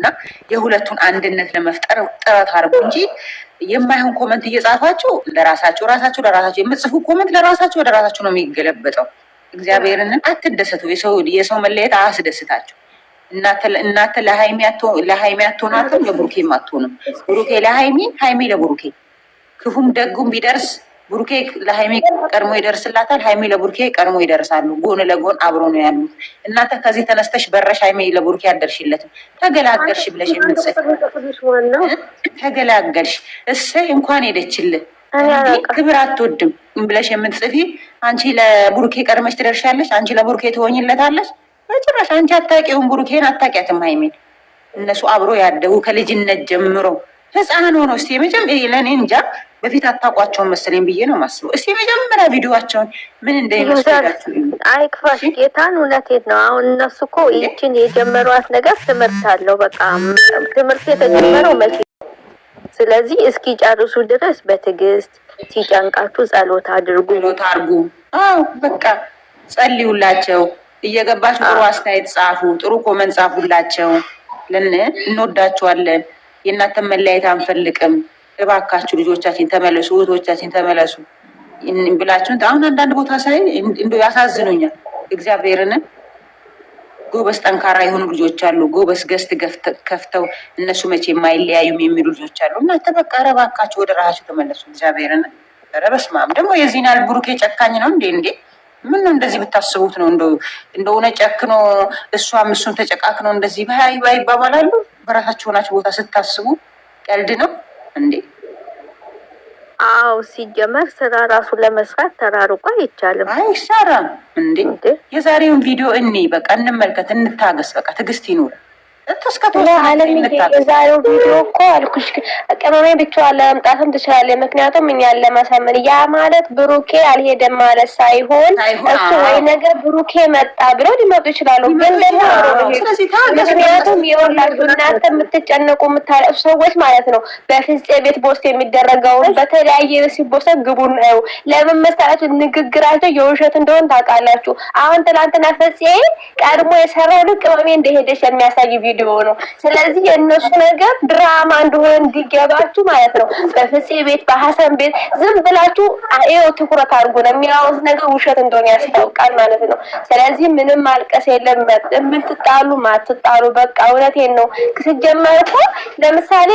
እና የሁለቱን አንድነት ለመፍጠር ጥረት አድርጉ እንጂ የማይሆን ኮመንት እየጻፋችሁ ለራሳችሁ የምትጽፉ ኮመንት ለራሳችሁ ወደ ራሳችሁ ነው የሚገለበጠው። እግዚአብሔርን አትደሰቱ። የሰው መለየት አያስደስታችሁ። እናተ ለሃይሚ አትሆናትም፣ ለብሩኬም አትሆንም። ብሩኬ ለሃይሚ፣ ሃይሚ ለብሩኬ። ክፉም ደጉም ቢደርስ ብሩኬ ለሃይሚ ቀድሞ ይደርስላታል፣ ሃይሚ ለብሩኬ ቀድሞ ይደርሳሉ። ጎን ለጎን አብሮ ነው ያሉት። እናንተ ከዚህ ተነስተሽ በረሽ ሃይሚ ለብሩኬ አደርሽለትም። ተገላገልሽ ብለሽ የምትጽፍ ተገላገልሽ፣ እሰይ እንኳን ሄደችልን። ክብር አትወድም ብለሽ የምትጽፊ አንቺ ለብሩኬ ቀድመሽ ትደርሻለሽ፣ አንቺ ለብሩኬ ትሆኝለታለሽ። በጭራሽ አንቺ አታውቂውም፣ ብሩኬን አታውቂያትም ሃይሚን። እነሱ አብሮ ያደጉ ከልጅነት ጀምሮ ህፃን ሆኖ እስቲ ለእኔ እንጃ በፊት አታውቋቸውን መሰለኝ ብዬ ነው ማስበው። እስቲ መጀመሪያ ቪዲዮዋቸውን ምን እንደሚመስላችሁ አይክፋሽ። ጌታን እውነቴን ነው። አሁን እነሱ እኮ ይችን የጀመሯት ነገር ትምህርት አለው። በቃ ትምህርት የተጀመረው መቼ? ስለዚህ እስኪ ጨርሱ ድረስ በትዕግስት ሲጨንቃችሁ ጸሎት አድርጉ። አዎ በቃ ጸልዩላቸው። እየገባችሁ ጥሩ አስተያየት ጻፉ፣ ጥሩ ኮመንት ጻፉላቸው። እንወዳችኋለን፣ የእናንተን መለያየት አንፈልግም፣ እባካችሁ ልጆቻችን ተመለሱ፣ እህቶቻችን ተመለሱ ብላችሁን። አሁን አንዳንድ ቦታ ሳይ እንዶ ያሳዝኑኛል። እግዚአብሔርን ጎበዝ ጠንካራ የሆኑ ልጆች አሉ፣ ጎበዝ ገስት ከፍተው እነሱ መቼ የማይለያዩም የሚሉ ልጆች አሉ። እናንተ በቃ ኧረ እባካችሁ ወደ ራሳችሁ ተመለሱ። እግዚአብሔርን ኧረ በስመ አብ። ደግሞ የዚህን ያህል ብሩኬ ጨካኝ ነው እንዴ? ምን ነው እንደዚህ ብታስቡት ነው? እንደሆነ ጨክኖ እሷም እሱም ተጨቃክኖ እንደዚህ ባይ ይባባላሉ። በራሳችሁ ሆናችሁ ቦታ ስታስቡ ቀልድ ነው እንዴ? አው ሲጀመር ስራ ራሱ ለመስራት ተራርቆ አይቻልም። አይሰራም እንዴ? የዛሬውን ቪዲዮ በቃ እንመልከት፣ እንታገስ። በቃ ትዕግስት ይኑር። የዛሬው ቪዲዮ እኮ አልኩሽ ቅመሜ ብቻዋን ለመምጣትም ትችላለች። ምክንያቱም እኛን ለማሳመን ያ ማለት ብሩኬ አልሄደም ማለት ሳይሆን እሱ ወይ ነገር ብሩኬ መጣ ብለው ሊመጡ ይችላሉ። ግን ደግሞ ምክንያቱም የወላችሁ እናንተ የምትጨነቁ የምታለቅሱ ሰዎች ማለት ነው በፍፄ ቤት ፖስት የሚደረገውን በተለያየ ሲፖስት ግቡ ነው። ለምን መሰላችሁ? ንግግራቸው የውሸት እንደሆነ ታውቃላችሁ። አሁን ትናንትና ፍፄ ቀድሞ የሰራው ልክ ቅመሜ እንደሄደች የሚያሳይ ቪዲዮ ነው። ስለዚህ የእነሱ ነገር ድራማ እንደሆነ እንዲገባችሁ ማለት ነው። በፍፄ ቤት በሐሰን ቤት ዝም ብላችሁ ይኸው ትኩረት አድርጉ ነው የሚያወሩት ነገር ውሸት እንደሆነ ያስታውቃል ማለት ነው። ስለዚህ ምንም ማልቀስ የለም። የምትጣሉ ማትጣሉ በቃ እውነቴን ነው። ሲጀመር እኮ ለምሳሌ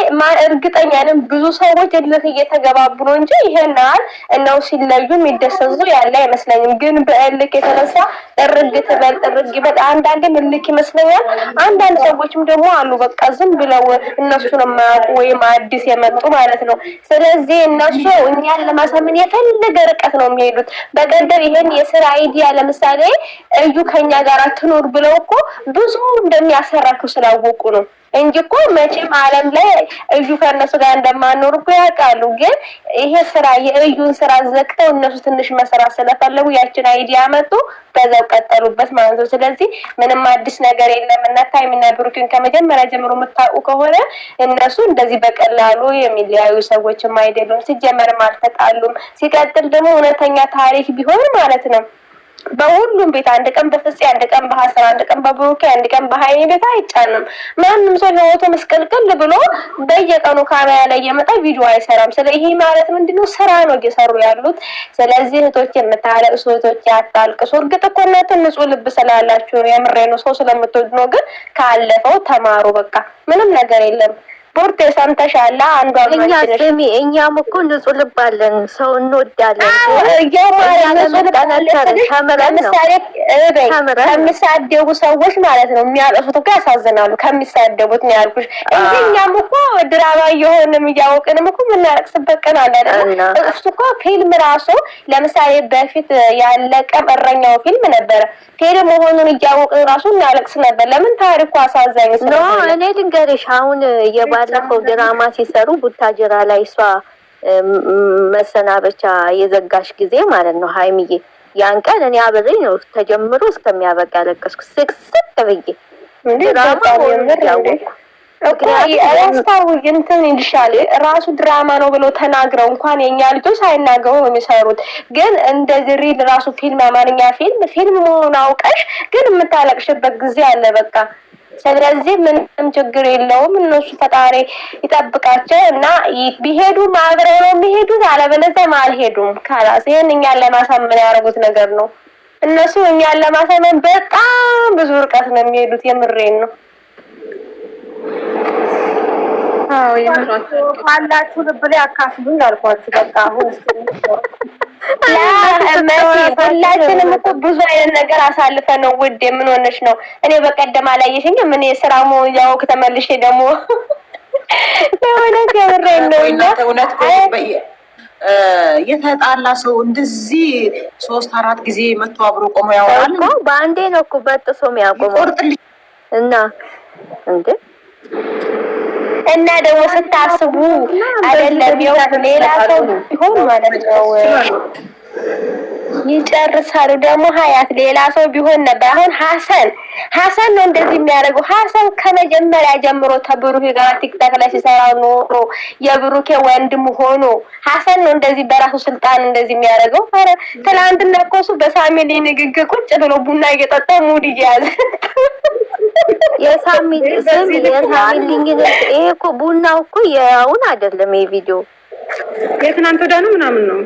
እርግጠኛ ነኝ ብዙ ሰዎች እልክ እየተገባቡ ነው እንጂ ይሄናል እነው ሲለዩ የሚደሰቱ ያለ አይመስለኝም። ግን በእልክ የተነሳ ጥርግ ይበል አንዳንዴ እልክ ይመስለኛል። አንዳንድ ሰዎችም ደግሞ አሉ በቃ ዝም ብለው እነሱን የማያውቁ ወይም አዲስ የመጡ ማለት ነው። ስለዚህ እነሱ እኛን ለማሳመን የፈለገ ርቀት ነው የሚሄዱት። በቀደም ይሄን የስራ አይዲያ ለምሳሌ እዩ ከኛ ጋር ትኖር ብለው እኮ ብዙ እንደሚያሰራችሁ ስላወቁ ነው እንጂ እኮ መቼም ዓለም ላይ እዩ ከነሱ ጋር እንደማኖር እኮ ያውቃሉ። ግን ይሄ ስራ የእዩን ስራ ዘግተው እነሱ ትንሽ መስራት ስለፈለጉ ያችን አይዲያ መጡ፣ በዛው ቀጠሉበት ማለት ነው። ስለዚህ ምንም አዲስ ነገር የለም። እና ሃይሚና ብሩክን ከመጀመሪያ ጀምሮ የምታውቁ ከሆነ እነሱ እንደዚህ በቀላሉ የሚለያዩ ሰዎችም አይደሉም። ሲጀመርም አልተጣሉም። ሲቀጥል ደግሞ እውነተኛ ታሪክ ቢሆን ማለት ነው በሁሉም ቤት አንድ ቀን በፍፄ አንድ ቀን በሐሰን አንድ ቀን በብሩኬ አንድ ቀን በሃይሚ ቤት አይጫንም። ማንም ሰው ህይወቱ መስቀልቅል ብሎ በየቀኑ ካሜራ ላይ የመጣ ቪዲዮ አይሰራም። ስለዚህ ይሄ ማለት ምንድነው ስራ ነው እየሰሩ ያሉት። ስለዚህ እህቶች የምታለቅሱ እህቶች አታልቅሱ። እርግጥ እኮ እናንተ ንጹህ ልብ ስላላችሁ ነው፣ የምሬ ነው፣ ሰው ስለምትወዱ ነው። ግን ካለፈው ተማሩ። በቃ ምንም ነገር የለም። ቡርቴ ሰምተሻላ? አንዷ እኛም እኮ ንጹህ ልብ አለን፣ ሰው እንወዳለን። ከሚሳደቡ ሰዎች ማለት ነው የሚያለፉት እኮ ያሳዝናሉ። ከሚሳደቡት ነው ያልኩሽ እንጂ እኛም እኮ ድራማ እየሆንም እያወቅንም እኮ የምናለቅስበት ቀን አለ አይደል? እሱ እኮ ፊልም ራሱ ለምሳሌ በፊት ያለቀ እረኛው ፊልም ነበረ። ፊልም መሆኑን እያወቅን ራሱ እናለቅስ ነበር። ለምን? ታሪኩ አሳዛኝ ስለሆነ። እኔ ልንገርሽ አሁን ባለፈው ድራማ ሲሰሩ ቡታጅራ ላይ እሷ መሰናበቻ የዘጋሽ ጊዜ ማለት ነው ሃይሚዬ፣ ያን ቀን እኔ አብሬ ነው ተጀምሮ እስከሚያበቃ ያለቀስኩ ስቅስቅ ብዬ ድራማው እንትን ይልሻል ራሱ ድራማ ነው ብለው ተናግረው እንኳን የኛ ልጆች ሳይናገሩ ነው የሚሰሩት። ግን እንደዚህ ሪል ራሱ ፊልም አማርኛ ፊልም መሆኑን አውቀሽ ግን የምታለቅሽበት ጊዜ አለ። በቃ ስለዚህ ምንም ችግር የለውም። እነሱ ፈጣሪ ይጠብቃቸው እና ቢሄዱም አብረው ነው የሚሄዱት፣ አለበለዚያም አልሄዱም። ካላስ ይሄን እኛን ለማሳመን ያደረጉት ነገር ነው። እነሱ እኛን ለማሳመን በጣም ብዙ ርቀት ነው የሚሄዱት። የምሬን ነው። አዎ የምራችሁ ካላችሁ ልብ ላይ አካፍሉኝ አልኳችሁ። በቃ አሁን ሁላችንም እኮ ብዙ አይነት ነገር አሳልፈን ነው ውድ። የምን ሆነሽ ነው? እኔ በቀደም አላየሽኝም? ምን የስራሙ ያው ከተመልሼ ደግሞ ለሆነ የምሬን ነው። እና እውነት የተጣላ ሰው እንደዚህ 3-4 ጊዜ መጥቶ አብሮ ቆሞ ያወራል እኮ በአንዴ ነው እኮ በጥሶ የሚያቆመው እና እንዴ እና ደግሞ ስታስቡ አይደለም ያው ሌላ ሰው ቢሆን ማለት ነው ይጨርሳሉ። ደግሞ ሀያት ሌላ ሰው ቢሆን ነበር። አሁን ሀሰን ነው እንደዚህ የሚያደርገው። ሀሰን ከመጀመሪያ ጀምሮ ተብሩኬ ጋር ቲክታክ ላይ ሲሰራ ኖሮ የብሩኬ ወንድም ሆኖ ሀሰን ነው እንደዚህ በራሱ ስልጣን እንደዚህ የሚያደርገው። አረ ትናንትና እኮ እሱ በሳሚሊ ንግግር ቁጭ ብሎ ቡና እየጠጣ ሙድ እየያዘ የሳሚሊ ይሄ እኮ ቡናው እኮ የአሁን አይደለም። ይሄ ቪዲዮ የትናንት ወዲያ ነው ምናምን ነው።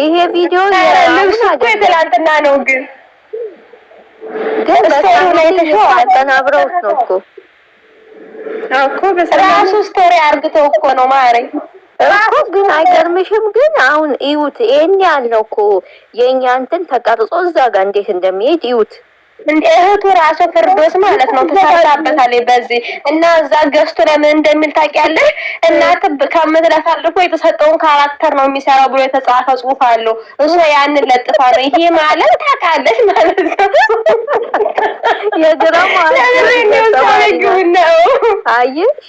ይሄ ቪዲዮ የትናንትና ነው። ግን በሳሚሊ ተናብረውት ነው እኮ ራሱ ስቶሪ አርግተው እኮ ነው ማሬ እኮ። ግን አይገርምሽም? ግን አሁን እዩት፣ ይሄን ያለው እኮ የኛ እንትን ተቀርጾ እዛ ጋር እንዴት እንደሚሄድ እዩት። እንደ እህቱ ራሱ ፍርዶስ ማለት ነው ተሳታበታለች በዚህ እና እዛ ገስቱ ለምን እንደሚል ታውቂያለሽ? እናት ከምትለፈልፎ የተሰጠውን ካራክተር ነው የሚሰራው ብሎ የተጻፈ ጽሑፍ አለው። እሱ ያንን ለጥፋ ነው። ይሄ ማለት ታውቃለሽ ማለት ነው የድራማ ነው። አየሽ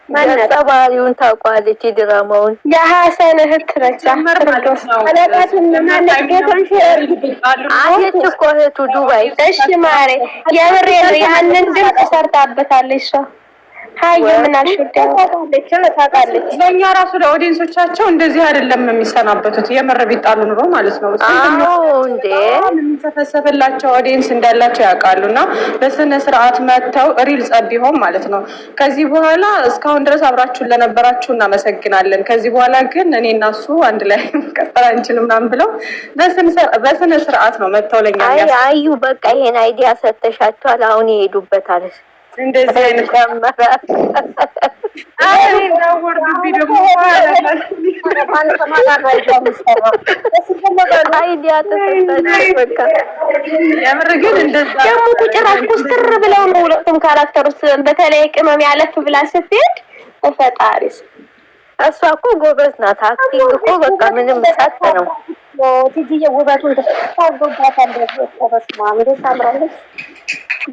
ማንጸባሪውን ታውቋለች። የድራማውን የሐሰን እህት ነች። አየች እኮ እህቱ ዱባይ። እሺ ማሬ የምሬ ነው። ያንን ድምፅ ሰርታበታለች እሷ። ሀዩ ምን አልሽዳለች ታውቃለች። ለኛ ራሱ ለኦዲየንሶቻቸው እንደዚህ አይደለም የሚሰናበቱት። የምር ቢጣሉ ኑሮ ማለት ነው። አዎ እንዴ የሚሰፈሰፍላቸው ኦዲየንስ እንዳላቸው ያውቃሉና በስነ ስርዓት መተው ሪል ጸብ ቢሆን ማለት ነው። ከዚህ በኋላ እስካሁን ድረስ አብራችሁን ለነበራችሁ እናመሰግናለን። ከዚህ በኋላ ግን እኔ እና እሱ አንድ ላይ መቀጠል አንችልም ምናምን ብለው በስነ ስርዓት ነው መተው ለኛ አዩ በቃ ይሄን አይዲያ ሰጥተሻቸዋል። አሁን ይሄዱበታል። እንደዚህ አይነት ጭራሽ ኩስትር ብለው ነው ሁለቱም ካራክተሮች። በተለይ ቅመም ያለፍ ብላ ስትሄድ ፈጣሪስ እሷ እኮ ጎበዝ ናት። አክቲንግ እኮ በቃ ምንም ጸጥ ነው። ቲጂ ውበቱን ታጎባታለች። በስማም ታምራለች።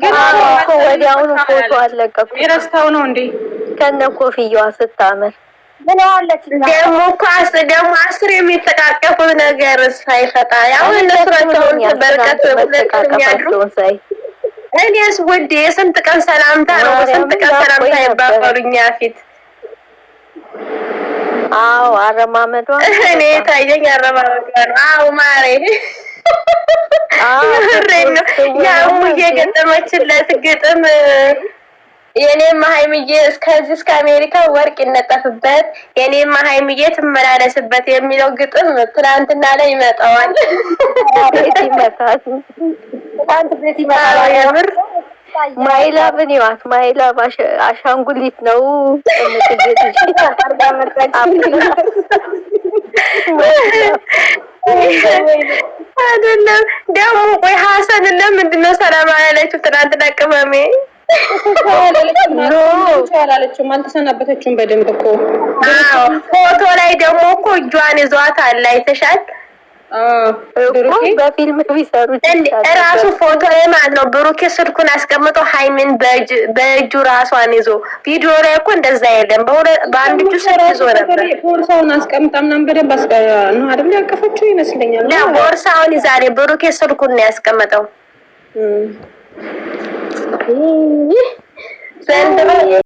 ግን እኮ ወዲያውኑ ፎቶ አለቀቁ። የረስታው ነው እንዴ ከነ ኮፍያዋ ስታምር ምን አለች ደግሞ እኮ ደግሞ አስር የሚተቃቀፉት ነገር ሳይፈጣ ያው እነሱ ናቸው በርቀት መተቃቀፋቸውን ሳይ እኔስ ውዴ የስንት ቀን ሰላምታ ነው ስንት ቀን ሰላምታ ይባባሉኛ ፊት። አዎ አረማመዷ እኔ ታየኝ አረማመዷ ነው። አዎ ማሬ ያው የገጠመችለት ግጥም የኔማ ሀይሚዬ እስከዚህ እስከ አሜሪካ ወርቅ ይነጠፍበት የኔማ ሀይሚዬ ትመላለስበት የሚለው ግጥም ትናንትና ላይ ይመጣዋል። ቤት ይመጣል። አንተ ቤት ይመጣል። የምር ማይላብን ይዋት ማይላብ አሻንጉሊት ነው። አይደለም ደግሞ ቆይ ሀሰን ለምንድን ነው ሰላም አላለችው? ትናንትና ቅመሜ አላለችውም። አልተሰናበተችውም በደንብ እኮ ፎቶ ላይ ደግሞ እኮ እጇን ይዟታል። አይተሻል? በፊልም ቢሰሩት ራሱ ፎቶ ላይ ማለት ነው። ብሩኬ ስልኩን አስቀምጦ ሃይሚን በእጁ ራሷን ይዞ ቪዲዮ ላይ እኮ እንደዛ የለም። በአንድ እጁ ስልክ ይዞ ነበር። ቦርሳውን አስቀምጣ ምናምን በደንብ ነው አይደል ያቀፈችው ይመስለኛል። ቦርሳውን ይዛኔ ብሩኬ ስልኩን ነው ያስቀመጠው። ዘንድሮ